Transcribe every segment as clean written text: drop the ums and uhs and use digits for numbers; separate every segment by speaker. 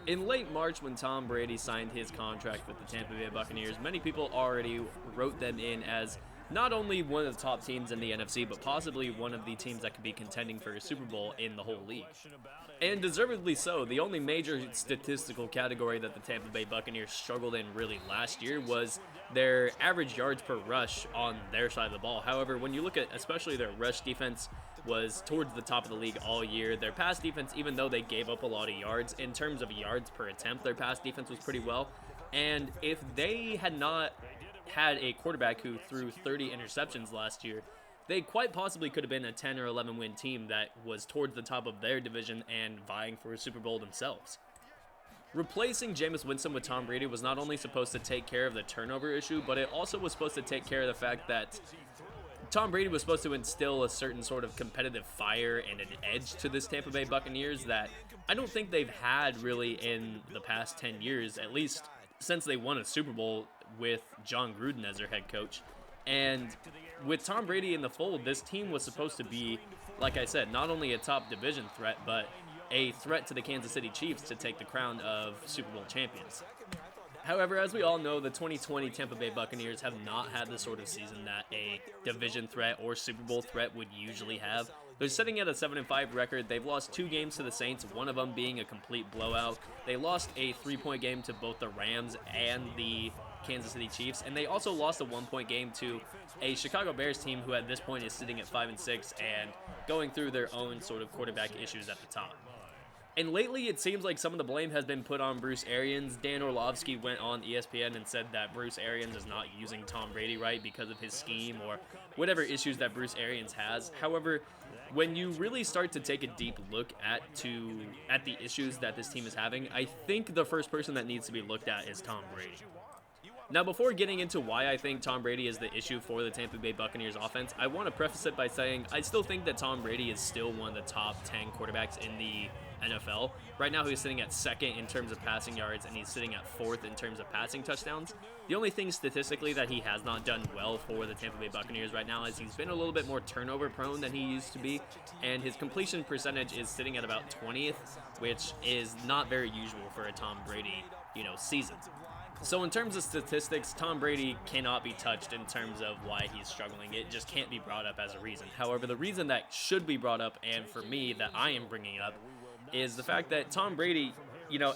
Speaker 1: In late March, when Tom Brady signed his contract with the Tampa Bay Buccaneers, many people already wrote them in as not only one of the top teams in the NFC, but possibly one of the teams that could be contending for a Super Bowl in the whole league. And deservedly so. The only major statistical category that the Tampa Bay Buccaneers struggled in really last year was their average yards per rush on their side of the ball. However, when you look at especially their rush defense was towards the top of the league all year. Their pass defense, even though they gave up a lot of yards, in terms of yards per attempt, their pass defense was pretty well. And if they had not had a quarterback who threw 30 interceptions last year, they quite possibly could have been a 10 or 11 win team that was towards the top of their division and vying for a Super Bowl themselves. Replacing Jameis Winston with Tom Brady was not only supposed to take care of the turnover issue, but it also was supposed to take care of the fact that Tom Brady was supposed to instill a certain sort of competitive fire and an edge to this Tampa Bay Buccaneers that I don't think they've had really in the past 10 years, at least since they won a Super Bowl with John Gruden as their head coach. And with Tom Brady in the fold, this team was supposed to be, like I said, not only a top division threat, but a threat to the Kansas City Chiefs to take the crown of Super Bowl champions. However, as we all know, the 2020 Tampa Bay Buccaneers have not had the sort of season that a division threat or Super Bowl threat would usually have. They're sitting at a 7-5 record. They've lost 2 games to the Saints, one of them being a complete blowout. They lost a 3-point game to both the Rams and the Kansas City Chiefs, and they also lost a 1-point game to a Chicago Bears team who at this point is sitting at 5-6 and going through their own sort of quarterback issues at the top. And lately, it seems like some of the blame has been put on Bruce Arians. Dan Orlovsky went on ESPN and said that Bruce Arians is not using Tom Brady right because of his scheme or whatever issues that Bruce Arians has. However, when you really start to take a deep look at the issues that this team is having, I think the first person that needs to be looked at is Tom Brady. Now, before getting into why I think Tom Brady is the issue for the Tampa Bay Buccaneers offense, I want to preface it by saying I still think that Tom Brady is still one of the top 10 quarterbacks in the NFL. Right now, he's sitting at second in terms of passing yards, and he's sitting at fourth in terms of passing touchdowns. The only thing statistically that he has not done well for the Tampa Bay Buccaneers right now is he's been a little bit more turnover prone than he used to be, and his completion percentage is sitting at about 20th, which is not very usual for a Tom Brady, season. So in terms of statistics, Tom Brady cannot be touched in terms of why he's struggling. It just can't be brought up as a reason. However, the reason that should be brought up, and for me, that I am bringing up, is the fact that Tom Brady,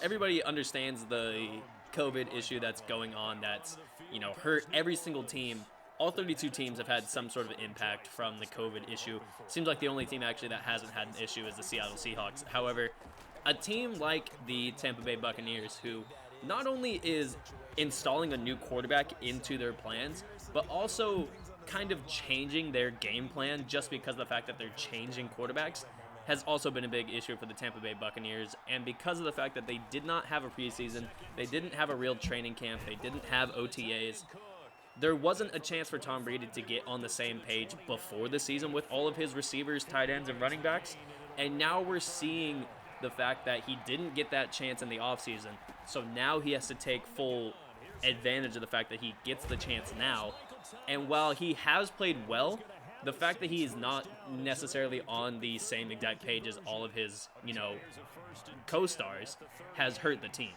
Speaker 1: everybody understands the COVID issue that's going on that's, hurt every single team. All 32 teams have had some sort of impact from the COVID issue. Seems like the only team actually that hasn't had an issue is the Seattle Seahawks. However, a team like the Tampa Bay Buccaneers, who not only is installing a new quarterback into their plans, but also kind of changing their game plan just because of the fact that they're changing quarterbacks, has also been a big issue for the Tampa Bay Buccaneers. And because of the fact that they did not have a preseason, they didn't have a real training camp, they didn't have OTAs, there wasn't a chance for Tom Brady to get on the same page before the season with all of his receivers, tight ends, and running backs. And now we're seeing the fact that he didn't get that chance in the offseason. So now he has to take full advantage of the fact that he gets the chance now. And while he has played well, the fact that he is not necessarily on the same exact page as all of his, co-stars has hurt the team.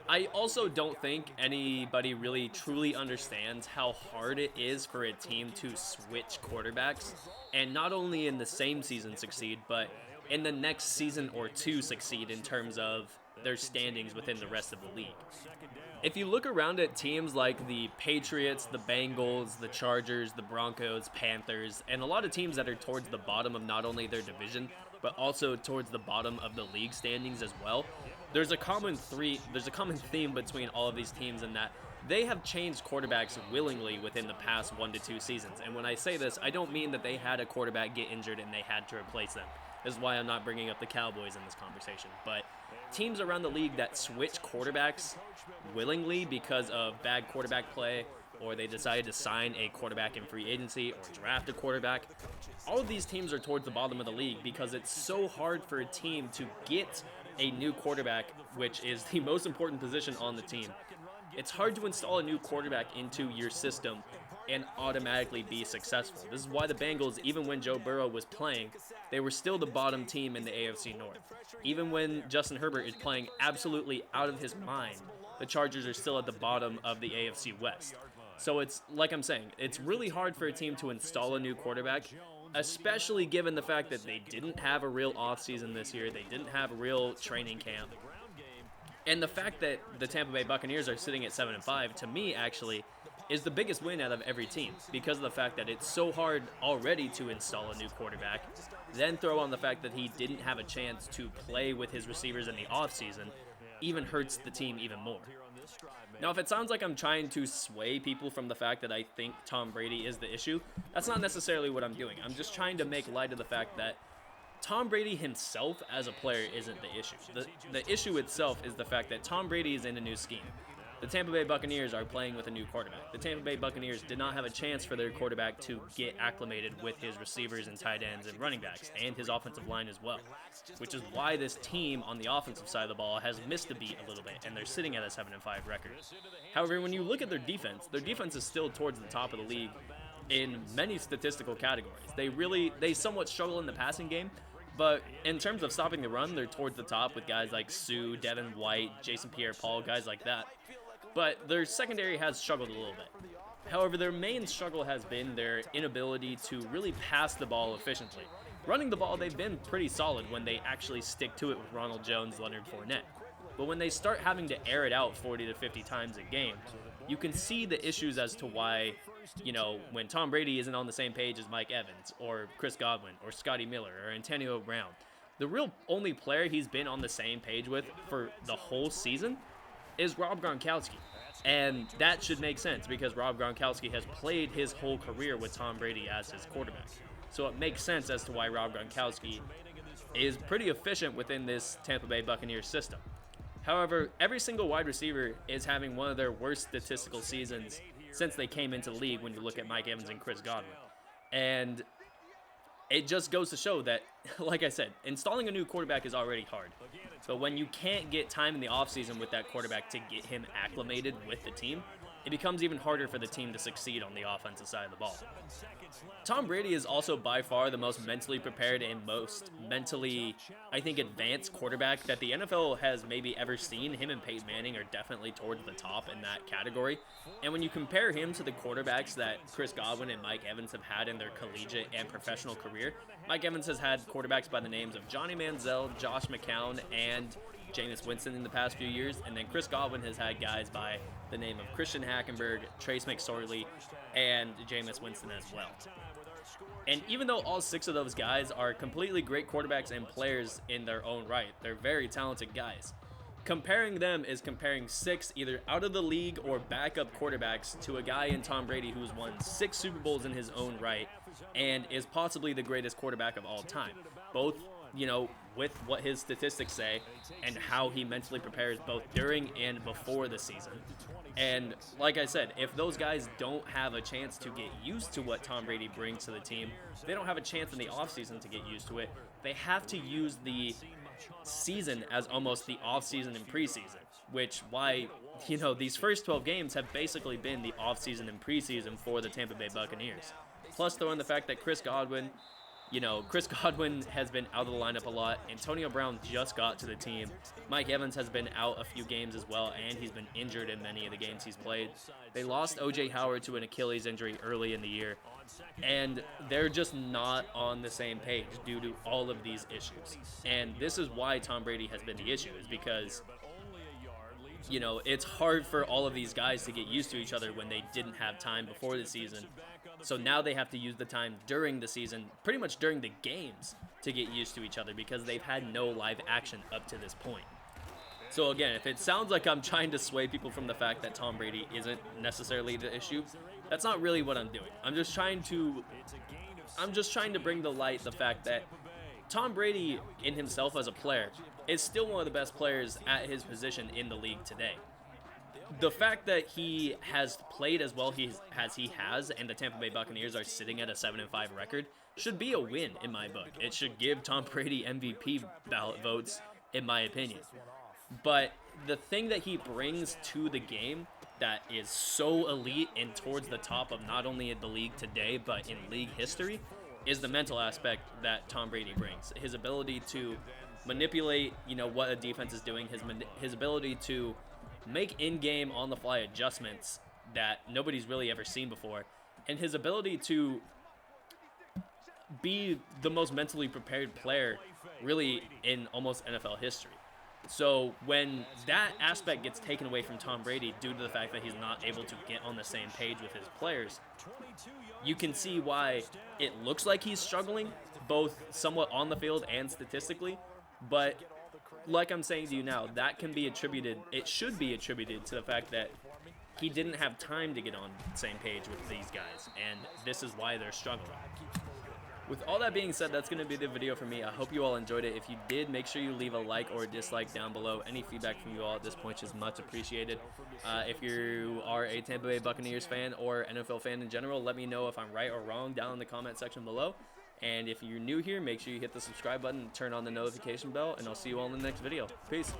Speaker 1: I also don't think anybody really truly understands how hard it is for a team to switch quarterbacks and not only in the same season succeed, but in the next season or two succeed in terms of their standings within the rest of the league. If you look around at teams like the Patriots, the Bengals, the Chargers, the Broncos, Panthers, and a lot of teams that are towards the bottom of not only their division, but also towards the bottom of the league standings as well, there's a common theme between all of these teams in that they have changed quarterbacks willingly within the past 1 to 2 seasons. And when I say this, I don't mean that they had a quarterback get injured and they had to replace them. This is why I'm not bringing up the Cowboys in this conversation. But teams around the league that switch quarterbacks willingly because of bad quarterback play, or they decided to sign a quarterback in free agency or draft a quarterback, all of these teams are towards the bottom of the league because it's so hard for a team to get a new quarterback, which is the most important position on the team. It's hard to install a new quarterback into your system and automatically be successful. This is why the Bengals, even when Joe Burrow was playing, they were still the bottom team in the AFC North. Even when Justin Herbert is playing absolutely out of his mind, the Chargers are still at the bottom of the AFC West. So it's, like I'm saying, it's really hard for a team to install a new quarterback, especially given the fact that they didn't have a real offseason this year. They didn't have a real training camp. And the fact that the Tampa Bay Buccaneers are sitting at 7-5, to me, actually, is the biggest win out of every team because of the fact that it's so hard already to install a new quarterback. Then throw on the fact that he didn't have a chance to play with his receivers in the offseason, even hurts the team even more. Now, if it sounds like I'm trying to sway people from the fact that I think Tom Brady is the issue, that's not necessarily what I'm doing. I'm just trying to make light of the fact that Tom Brady himself as a player isn't the issue. The issue itself is the fact that Tom Brady is in a new scheme. The Tampa Bay Buccaneers are playing with a new quarterback. The Tampa Bay Buccaneers did not have a chance for their quarterback to get acclimated with his receivers and tight ends and running backs and his offensive line as well, which is why this team on the offensive side of the ball has missed a beat a little bit, and they're sitting at a 7-5 record. However, when you look at their defense is still towards the top of the league in many statistical categories. They somewhat struggle in the passing game, but in terms of stopping the run, they're towards the top with guys like Sue, Devin White, Jason Pierre-Paul, guys like that. But their secondary has struggled a little bit. However, their main struggle has been their inability to really pass the ball efficiently. Running the ball, they've been pretty solid when they actually stick to it with Ronald Jones, Leonard Fournette. But when they start having to air it out 40 to 50 times a game, you can see the issues as to why, when Tom Brady isn't on the same page as Mike Evans or Chris Godwin or Scotty Miller or Antonio Brown. The real only player he's been on the same page with for the whole season is Rob Gronkowski. And that should make sense because Rob Gronkowski has played his whole career with Tom Brady as his quarterback. So it makes sense as to why Rob Gronkowski is pretty efficient within this Tampa Bay Buccaneers system. However, every single wide receiver is having one of their worst statistical seasons since they came into the league when you look at Mike Evans and Chris Godwin. And it just goes to show that, like I said, installing a new quarterback is already hard. But when you can't get time in the offseason with that quarterback to get him acclimated with the team, it becomes even harder for the team to succeed on the offensive side of the ball. Tom Brady is also by far the most mentally prepared and most mentally, I think, advanced quarterback that the NFL has maybe ever seen. Him and Peyton Manning are definitely towards the top in that category. And when you compare him to the quarterbacks that Chris Godwin and Mike Evans have had in their collegiate and professional career, Mike Evans has had quarterbacks by the names of Johnny Manziel, Josh McCown, and Jameis Winston in the past few years, and then Chris Godwin has had guys by the name of Christian Hackenberg, Trace McSorley, and Jameis Winston as well. And even though all 6 of those guys are completely great quarterbacks and players in their own right, they're very talented guys. Comparing them is comparing 6 either out of the league or backup quarterbacks to a guy in Tom Brady who's won 6 Super Bowls in his own right and is possibly the greatest quarterback of all time. Both, with what his statistics say and how he mentally prepares both during and before the season. And like I said, if those guys don't have a chance to get used to what Tom Brady brings to the team, they don't have a chance in the offseason to get used to it. They have to use the season as almost the offseason and preseason, which why, these first 12 games have basically been the offseason and preseason for the Tampa Bay Buccaneers. Plus throw in the fact that Chris Godwin has been out of the lineup a lot. Antonio Brown just got to the team. Mike Evans has been out a few games as well, and he's been injured in many of the games he's played. They lost O.J. Howard to an Achilles injury early in the year, and they're just not on the same page due to all of these issues. And this is why Tom Brady has been the issue, is because it's hard for all of these guys to get used to each other when they didn't have time before the season. So now they have to use the time during the season, pretty much during the games, to get used to each other because they've had no live action up to this point. So again, if it sounds like I'm trying to sway people from the fact that Tom Brady isn't necessarily the issue, that's not really what I'm doing. I'm just trying to bring to light the fact that Tom Brady in himself as a player is still one of the best players at his position in the league today. The fact that he has played as well as he has, and the Tampa Bay Buccaneers are sitting at a 7-5 record, should be a win in my book. It should give Tom Brady MVP ballot votes, in my opinion. But the thing that he brings to the game that is so elite and towards the top of not only the league today, but in league history, is the mental aspect that Tom Brady brings. His ability to manipulate, what a defense is doing, his ability to make in-game, on-the-fly adjustments that nobody's really ever seen before, and his ability to be the most mentally prepared player really in almost NFL history. So when that aspect gets taken away from Tom Brady due to the fact that he's not able to get on the same page with his players, you can see why it looks like he's struggling, both somewhat on the field and statistically. But like I'm saying to you now, that can be attributed, it should be attributed to the fact that he didn't have time to get on the same page with these guys, and this is why they're struggling. With all that being said, that's going to be the video for me. I hope you all enjoyed it. If you did, make sure you leave a like or a dislike down below. Any feedback from you all at this point is much appreciated. If you are a Tampa Bay Buccaneers fan or NFL fan in general, let me know if I'm right or wrong down in the comment section below. And if you're new here, make sure you hit the subscribe button and turn on the notification bell, and I'll see you all in the next video. Peace.